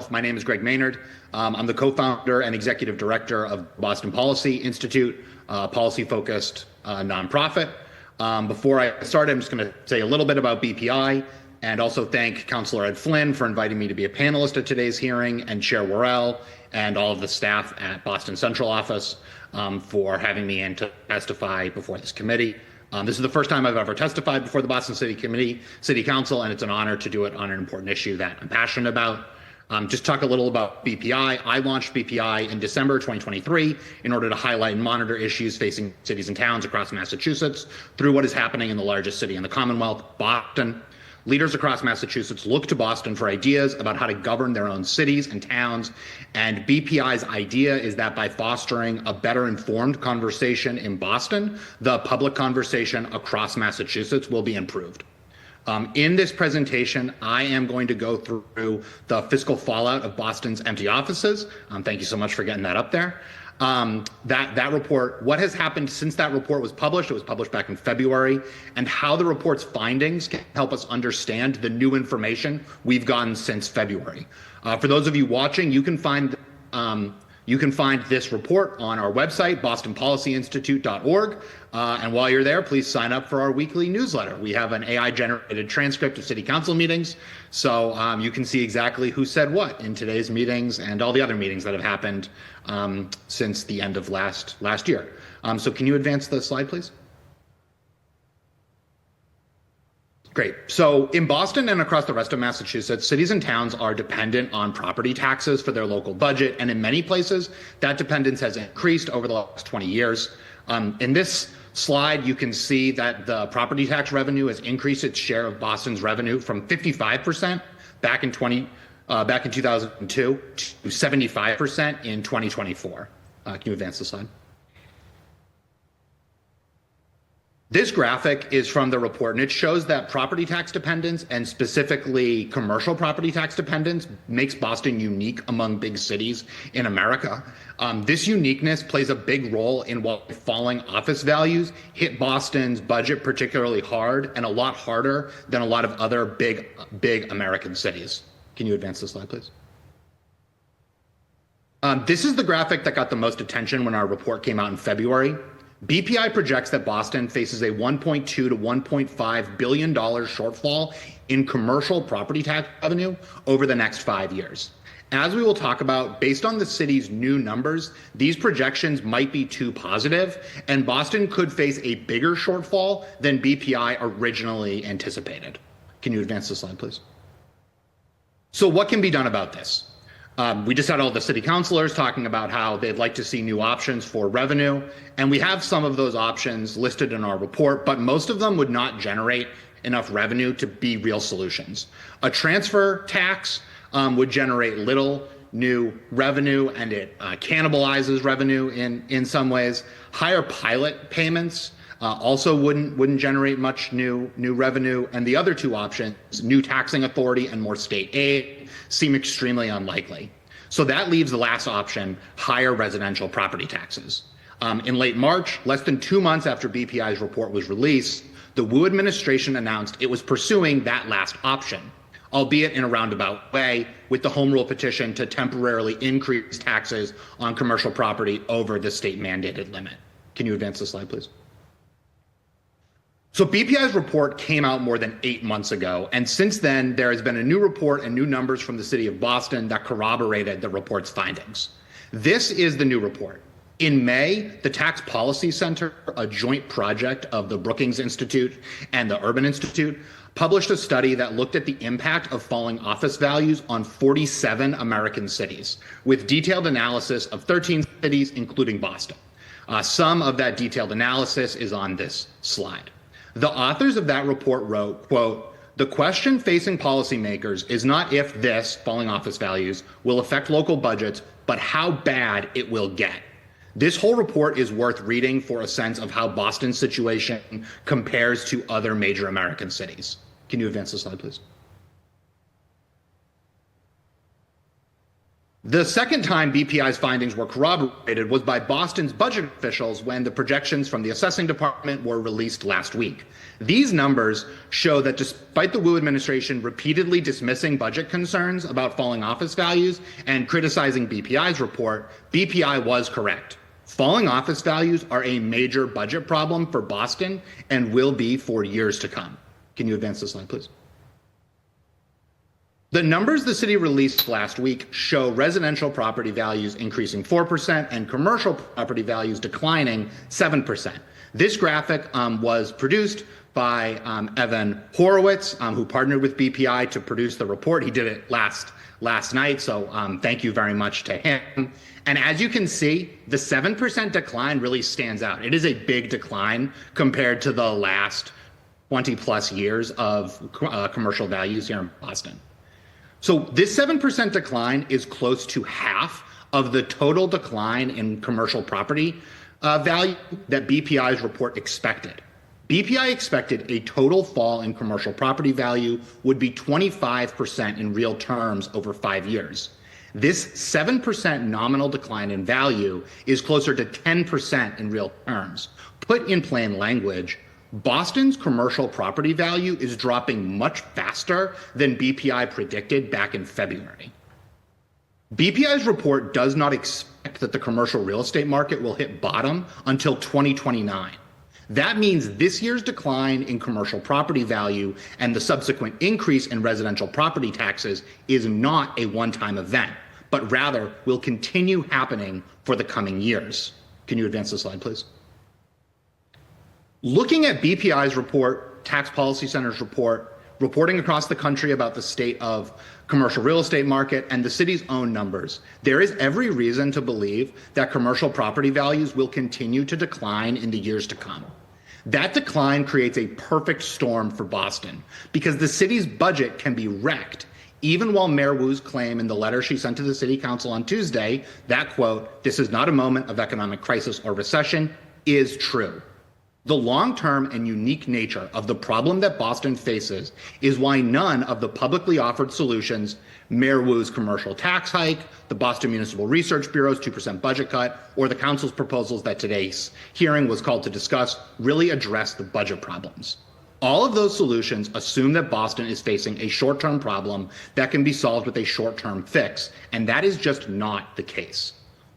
myself. My name is Greg Maynard. I'm the co-founder and executive director of Boston Policy Institute, policy-focused nonprofit. Before I start, I'm just going to say a little bit about BPI and also thank Councillor Ed Flynn for inviting me to be a panelist at today's hearing, and Chair Worrell and all of the staff at Boston Central Office for having me in to testify before this committee. This is the first time I've ever testified before the Boston City Council, and it's an honor to do it on an important issue that I'm passionate about. Just talk a little about BPI. I launched BPI in December 2023 in order to highlight and monitor issues facing cities and towns across Massachusetts through what is happening in the largest city in the Commonwealth, Boston. Leaders across Massachusetts look to Boston for ideas about how to govern their own cities and towns, and BPI's idea is that by fostering a better informed conversation in Boston, the public conversation across Massachusetts will be improved. In this presentation, I am going to go through the fiscal fallout of Boston's empty offices. Thank you so much for getting that up there. That report, what has happened since that report was published, it was published back in February, and how the report's findings can help us understand the new information we've gotten since February. For those of you watching, you can find this report on our website, bostonpolicyinstitute.org. And while you're there, please sign up for our weekly newsletter. We have an AI-generated transcript of city council meetings, so you can see exactly who said what in today's meetings and all the other meetings that have happened since the end of last year. So can you advance the slide, please? Great. So in Boston and across the rest of Massachusetts, cities and towns are dependent on property taxes for their local budget. And in many places, that dependence has increased over the last 20 years. In this slide, you can see that the property tax revenue has increased its share of Boston's revenue from 55% back in 2002 to 75% in 2024. Can you advance the slide? This graphic is from the report, and it shows that property tax dependence, and specifically commercial property tax dependence, makes Boston unique among big cities in America. This uniqueness plays a big role in why falling office values hit Boston's budget particularly hard, and a lot harder than a lot of other big American cities. Can you advance the slide, please? This is the graphic that got the most attention when our report came out in February. BPI projects that Boston faces a $1.2 to $1.5 billion shortfall in commercial property tax revenue over the next 5 years. As we will talk about, based on the city's new numbers, these projections might be too positive, and Boston could face a bigger shortfall than BPI originally anticipated. Can you advance the slide, please? So what can be done about this? We just had all the city councilors talking about how they'd like to see new options for revenue, and we have some of those options listed in our report, but most of them would not generate enough revenue to be real solutions. A transfer tax would generate little new revenue, and it cannibalizes revenue in some ways. Higher pilot payments also wouldn't generate much new revenue, and the other two options, new taxing authority and more state aid, seem extremely unlikely. So that leaves the last option, higher residential property taxes. In late March, less than 2 months after BPI's report was released, the Wu administration announced it was pursuing that last option, albeit in a roundabout way, with the home rule petition to temporarily increase taxes on commercial property over the state mandated limit. Can you advance the slide, please? So BPI's report came out more than 8 months ago, and since then there has been a new report and new numbers from the city of Boston that corroborated the report's findings. This is the new report. In May, the Tax Policy Center, a joint project of the Brookings Institute and the Urban Institute, published a study that looked at the impact of falling office values on 47 American cities, with detailed analysis of 13 cities, including Boston. Some of that detailed analysis is on this slide. The authors of that report wrote, quote, "The question facing policymakers is not if this, falling office values, will affect local budgets, but how bad it will get. This whole report is worth reading for a sense of how Boston's situation compares to other major American cities." Can you advance the slide, please? The second time BPI's findings were corroborated was by Boston's budget officials when the projections from the assessing department were released last week. These numbers show that despite the Wu administration repeatedly dismissing budget concerns about falling office values and criticizing BPI's report, BPI was correct. Falling office values are a major budget problem for Boston and will be for years to come. Can you advance the slide, please? The numbers the city released last week show residential property values increasing 4% and commercial property values declining 7%. This graphic was produced by Evan Horowitz, who partnered with BPI to produce the report. He did it last night, so thank you very much to him. And as you can see, the 7% decline really stands out. It is a big decline compared to the last 20 plus years of commercial values here in Boston. So this 7% decline is close to half of the total decline in commercial property value that BPI's report expected. BPI expected a total fall in commercial property value would be 25% in real terms over 5 years. This 7% nominal decline in value is closer to 10% in real terms. Put in plain language, Boston's commercial property value is dropping much faster than BPI predicted back in February. BPI's report does not expect that the commercial real estate market will hit bottom until 2029. That means this year's decline in commercial property value and the subsequent increase in residential property taxes is not a one-time event, but rather will continue happening for the coming years. Can you advance the slide, please? Looking at BPI's report, Tax Policy Center's report, reporting across the country about the state of commercial real estate market and the city's own numbers, there is every reason to believe that commercial property values will continue to decline in the years to come. That decline creates a perfect storm for Boston because the city's budget can be wrecked even while Mayor Wu's claim in the letter she sent to the city council on Tuesday, that quote, "This is not a moment of economic crisis or recession," is true. The long-term and unique nature of the problem that Boston faces is why none of the publicly offered solutions, Mayor Wu's commercial tax hike, the Boston Municipal Research Bureau's 2% budget cut, or the council's proposals that today's hearing was called to discuss, really address the budget problems. All of those solutions assume that Boston is facing a short-term problem that can be solved with a short-term fix, and that is just not the case.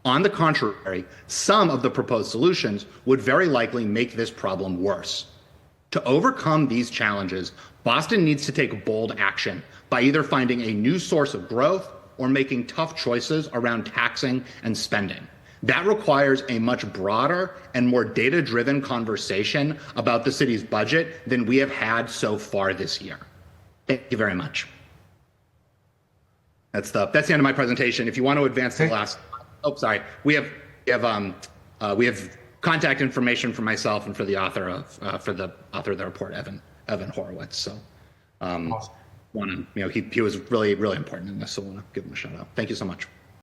On the contrary, some of the proposed solutions would very likely make this problem worse. To overcome these challenges, Boston needs to take bold action by either finding a new source of growth or making tough choices around taxing and spending. That requires a much broader and more data-driven conversation about the city's budget than we have had so far this year. Thank you very much. That's the end of my presentation. If you want to advance to the last. Oh, sorry. We have contact information for myself and for the author of the report, Evan Horowitz. So, Awesome. he was really important in this, so I want to give him a shout out. Thank you so much.